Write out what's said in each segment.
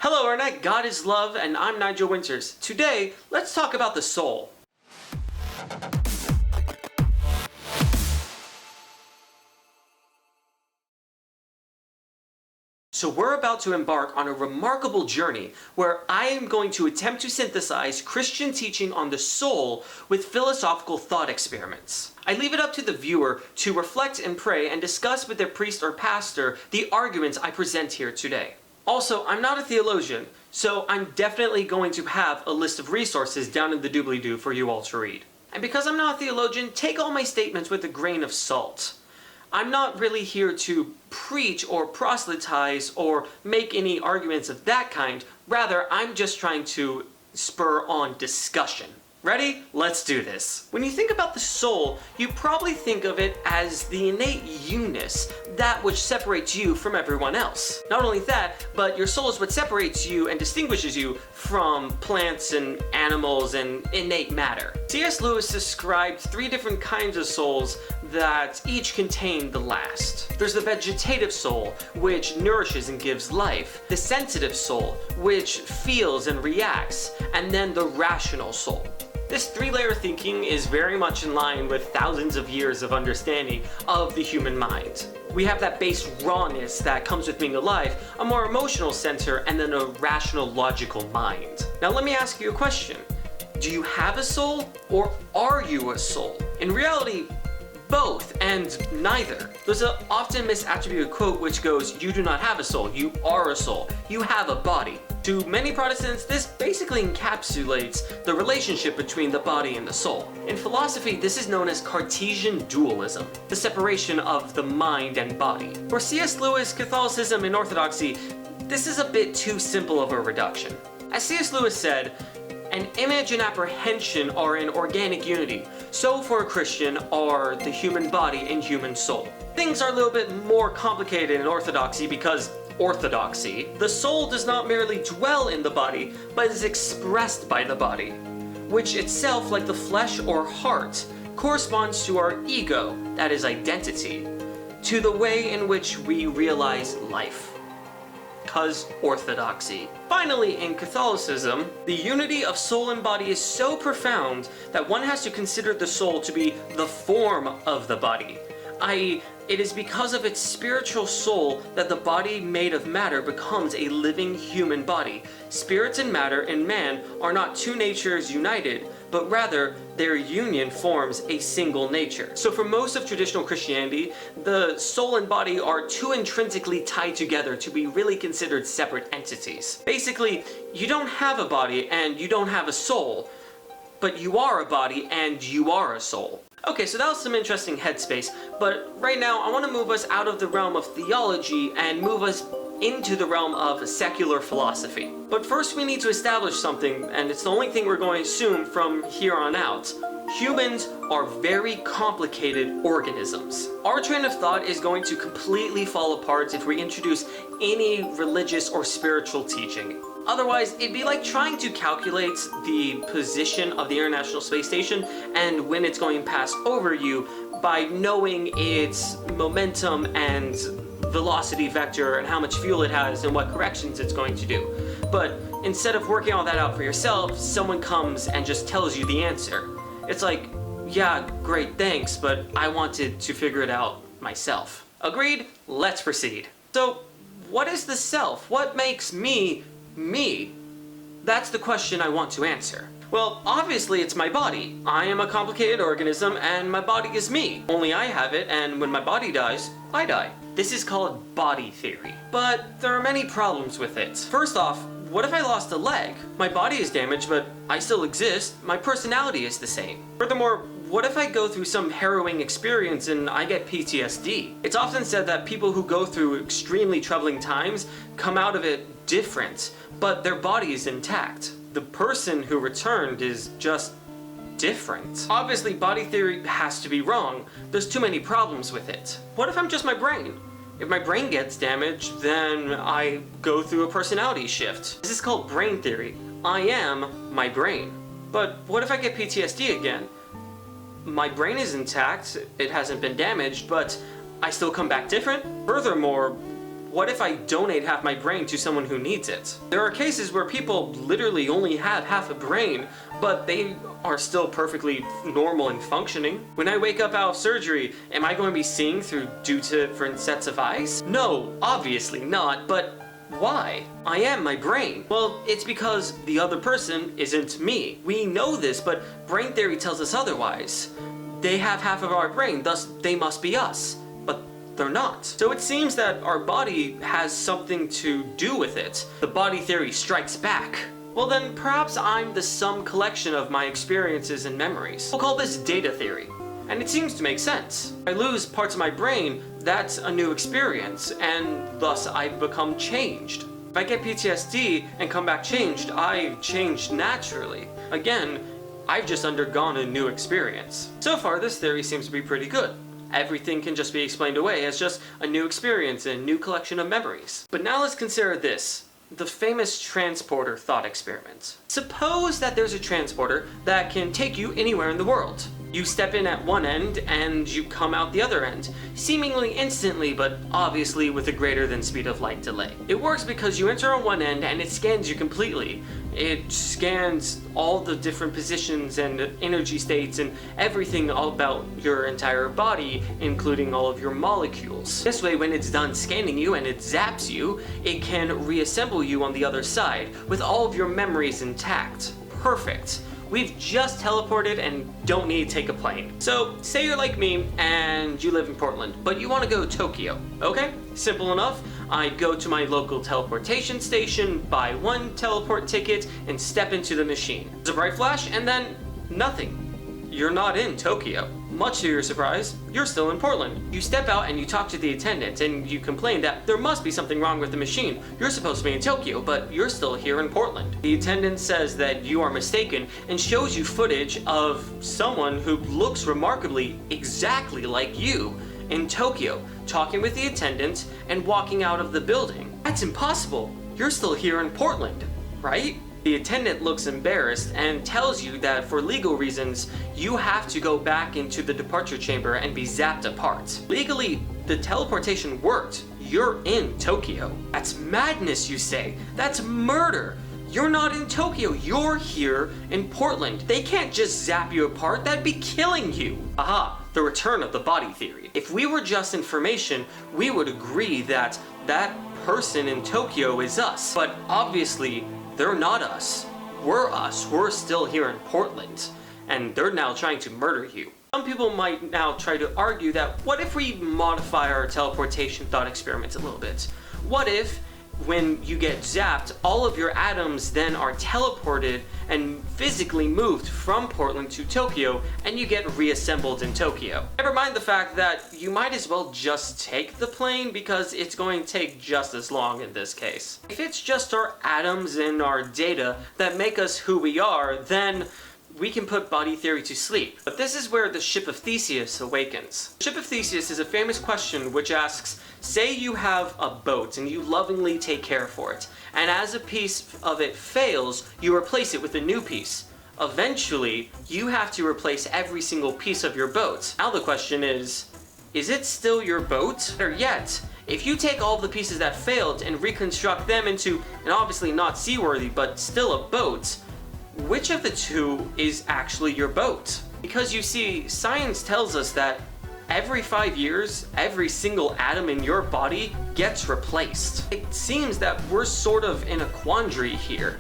Hello Internet, God is love, and I'm Nigel Winters. Today, let's talk about the soul. So we're about to embark on a remarkable journey where I am going to attempt to synthesize Christian teaching on the soul with philosophical thought experiments. I leave it up to the viewer to reflect and pray and discuss with their priest or pastor the arguments I present here today. Also, I'm not a theologian, so I'm definitely going to have a list of resources down in the doobly-doo for you all to read. And because I'm not a theologian, take all my statements with a grain of salt. I'm not really here to preach or proselytize or make any arguments of that kind. Rather, I'm just trying to spur on discussion. Ready? Let's do this. When you think about the soul, you probably think of it as the innate you-ness, that which separates you from everyone else. Not only that, but your soul is what separates you and distinguishes you from plants and animals and innate matter. C.S. Lewis described 3 different kinds of souls that each contain the last. There's the vegetative soul, which nourishes and gives life, the sensitive soul, which feels and reacts, and then the rational soul. This 3-layer thinking is very much in line with thousands of years of understanding of the human mind. We have that base rawness that comes with being alive, a more emotional center, and then a rational, logical mind. Now let me ask you a question. Do you have a soul, or are you a soul? In reality, both and neither. There's an often misattributed quote which goes, "You do not have a soul, you are a soul. You have a body." To many Protestants, this basically encapsulates the relationship between the body and the soul. In philosophy, this is known as Cartesian Dualism, the separation of the mind and body. For C.S. Lewis, Catholicism, and orthodoxy, this is a bit too simple of a reduction. As C.S. Lewis said, an image and apprehension are in organic unity. So for a Christian are the human body and human soul. Things are a little bit more complicated in orthodoxy because orthodoxy, the soul does not merely dwell in the body, but is expressed by the body, which itself, like the flesh or heart, corresponds to our ego, that is identity, to the way in which we realize life. Cause orthodoxy. Finally, in Catholicism, the unity of soul and body is so profound that one has to consider the soul to be the form of the body, i.e., it is because of its spiritual soul that the body made of matter becomes a living human body. Spirits and matter in man are not 2 natures united, but rather their union forms a single nature. So for most of traditional Christianity, the soul and body are too intrinsically tied together to be really considered separate entities. Basically, you don't have a body and you don't have a soul, but you are a body and you are a soul. Okay, so that was some interesting headspace, but right now I want to move us out of the realm of theology and move us into the realm of secular philosophy. But first we need to establish something, and it's the only thing we're going to assume from here on out. Humans are very complicated organisms. Our train of thought is going to completely fall apart if we introduce any religious or spiritual teaching. Otherwise, it'd be like trying to calculate the position of the International Space Station and when it's going to pass over you by knowing its momentum and velocity vector and how much fuel it has and what corrections it's going to do. But instead of working all that out for yourself, someone comes and just tells you the answer. It's like, yeah, great, thanks, but I wanted to figure it out myself. Agreed? Let's proceed. So, what is the self? What makes me? That's the question I want to answer. Well, obviously it's my body. I am a complicated organism and my body is me. Only I have it, and when my body dies, I die. This is called body theory. But there are many problems with it. First off, what if I lost a leg? My body is damaged, but I still exist. My personality is the same. Furthermore, what if I go through some harrowing experience and I get PTSD? It's often said that people who go through extremely troubling times come out of it different, but their body is intact. The person who returned is just different. Obviously, body theory has to be wrong. There's too many problems with it. What if I'm just my brain? If my brain gets damaged, then I go through a personality shift. This is called brain theory. I am my brain. But what if I get PTSD again? My brain is intact, it hasn't been damaged, but I still come back different. Furthermore, what if I donate half my brain to someone who needs it? There are cases where people literally only have half a brain, but they are still perfectly normal and functioning. When I wake up out of surgery, am I going to be seeing through two different sets of eyes? No, obviously not, but why? I am my brain. Well, it's because the other person isn't me. We know this, but brain theory tells us otherwise. They have half of our brain, thus they must be us. But they're not. So it seems that our body has something to do with it. The body theory strikes back. Well then, perhaps I'm the sum collection of my experiences and memories. We'll call this data theory. And it seems to make sense. If I lose parts of my brain, that's a new experience, and thus I've become changed. If I get PTSD and come back changed, I've changed naturally. Again, I've just undergone a new experience. So far, this theory seems to be pretty good. Everything can just be explained away as just a new experience and a new collection of memories. But now let's consider this. The famous transporter thought experiment. Suppose that there's a transporter that can take you anywhere in the world. You step in at one end and you come out the other end, seemingly instantly, but obviously with a greater than speed of light delay. It works because you enter on one end and it scans you completely. It scans all the different positions and energy states and everything all about your entire body, including all of your molecules. This way, when it's done scanning you and it zaps you, it can reassemble you on the other side with all of your memories intact. Perfect. We've just teleported and don't need to take a plane. So, say you're like me and you live in Portland, but you want to go to Tokyo. Okay, simple enough. I go to my local teleportation station, buy one teleport ticket, and step into the machine. There's a bright flash, and then nothing. You're not in Tokyo. Much to your surprise, you're still in Portland. You step out and you talk to the attendant and you complain that there must be something wrong with the machine. You're supposed to be in Tokyo, but you're still here in Portland. The attendant says that you are mistaken and shows you footage of someone who looks remarkably exactly like you in Tokyo, talking with the attendant and walking out of the building. That's impossible. You're still here in Portland, right? The attendant looks embarrassed and tells you that for legal reasons, you have to go back into the departure chamber and be zapped apart. Legally, the teleportation worked. You're in Tokyo. That's madness, you say. That's murder. You're not in Tokyo. You're here in Portland. They can't just zap you apart. That'd be killing you. Aha, the return of the body theory. If we were just information, we would agree that that person in Tokyo is us. But obviously, they're not us. We're still here in Portland, and they're now trying to murder you. Some people might now try to argue that what if we modify our teleportation thought experiment a little bit? What if when you get zapped, all of your atoms then are teleported and physically moved from Portland to Tokyo, and you get reassembled in Tokyo? Never mind the fact that you might as well just take the plane because it's going to take just as long in this case. If it's just our atoms and our data that make us who we are, then we can put body theory to sleep. But this is where the ship of Theseus awakens. The ship of Theseus is a famous question which asks, say you have a boat and you lovingly take care for it, and as a piece of it fails, you replace it with a new piece. Eventually, you have to replace every single piece of your boat. Now the question is it still your boat? Or yet, if you take all the pieces that failed and reconstruct them into an obviously not seaworthy but still a boat, which of the two is actually your boat? Because you see, science tells us that every 5 years, every single atom in your body gets replaced. It seems that we're sort of in a quandary here.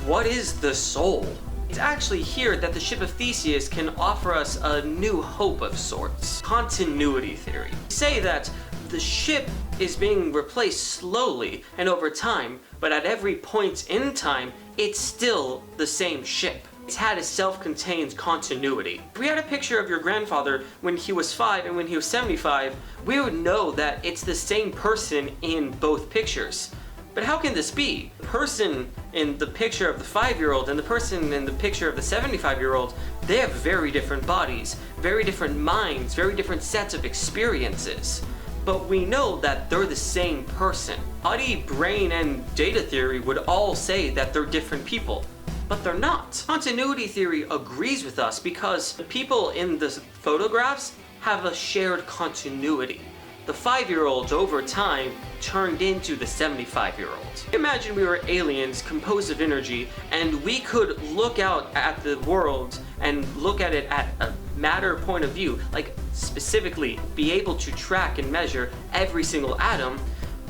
What is the soul? It's actually here that the ship of Theseus can offer us a new hope of sorts. Continuity theory. Say that the ship is being replaced slowly and over time, but at every point in time, it's still the same ship. It's had a self-contained continuity. If we had a picture of your grandfather when he was 5 and when he was 75, we would know that it's the same person in both pictures. But how can this be? The person in the picture of the 5-year-old and the person in the picture of the 75-year-old, they have very different bodies, very different minds, very different sets of experiences. But we know that they're the same person. Body, brain, and data theory would all say that they're different people, but they're not. Continuity theory agrees with us because the people in the photographs have a shared continuity. the 5-year-old over time turned into the 75-year-old. Imagine we were aliens composed of energy and we could look out at the world and look at it at a matter point of view, like specifically be able to track and measure every single atom.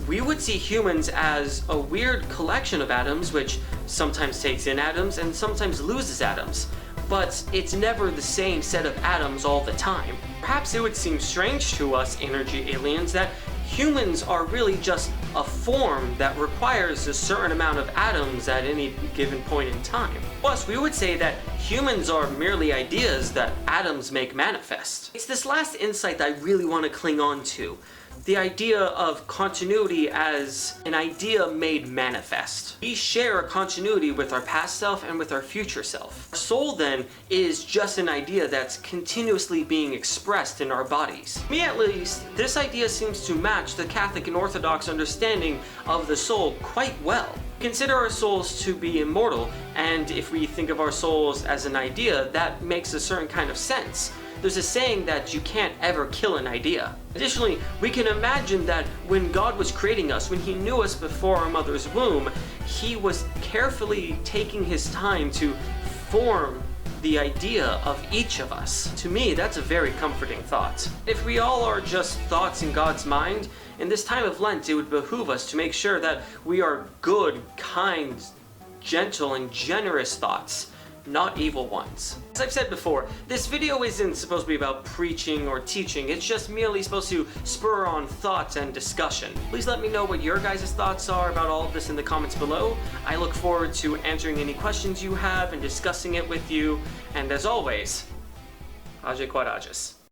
We would see humans as a weird collection of atoms which sometimes takes in atoms and sometimes loses atoms. But it's never the same set of atoms all the time. Perhaps it would seem strange to us energy aliens that humans are really just a form that requires a certain amount of atoms at any given point in time. Plus, we would say that humans are merely ideas that atoms make manifest. It's this last insight that I really want to cling on to. The idea of continuity as an idea made manifest. We share a continuity with our past self and with our future self. Our soul then is just an idea that's continuously being expressed in our bodies. To me at least, this idea seems to match the Catholic and Orthodox understanding of the soul quite well. We consider our souls to be immortal, and if we think of our souls as an idea, that makes a certain kind of sense. There's a saying that you can't ever kill an idea. Additionally, we can imagine that when God was creating us, when He knew us before our mother's womb, He was carefully taking His time to form the idea of each of us. To me, that's a very comforting thought. If we all are just thoughts in God's mind, in this time of Lent, it would behoove us to make sure that we are good, kind, gentle, and generous thoughts, not evil ones. As I've said before, this video isn't supposed to be about preaching or teaching, it's just merely supposed to spur on thoughts and discussion. Please let me know what your guys' thoughts are about all of this in the comments below. I look forward to answering any questions you have and discussing it with you, and as always, Age Quadratus.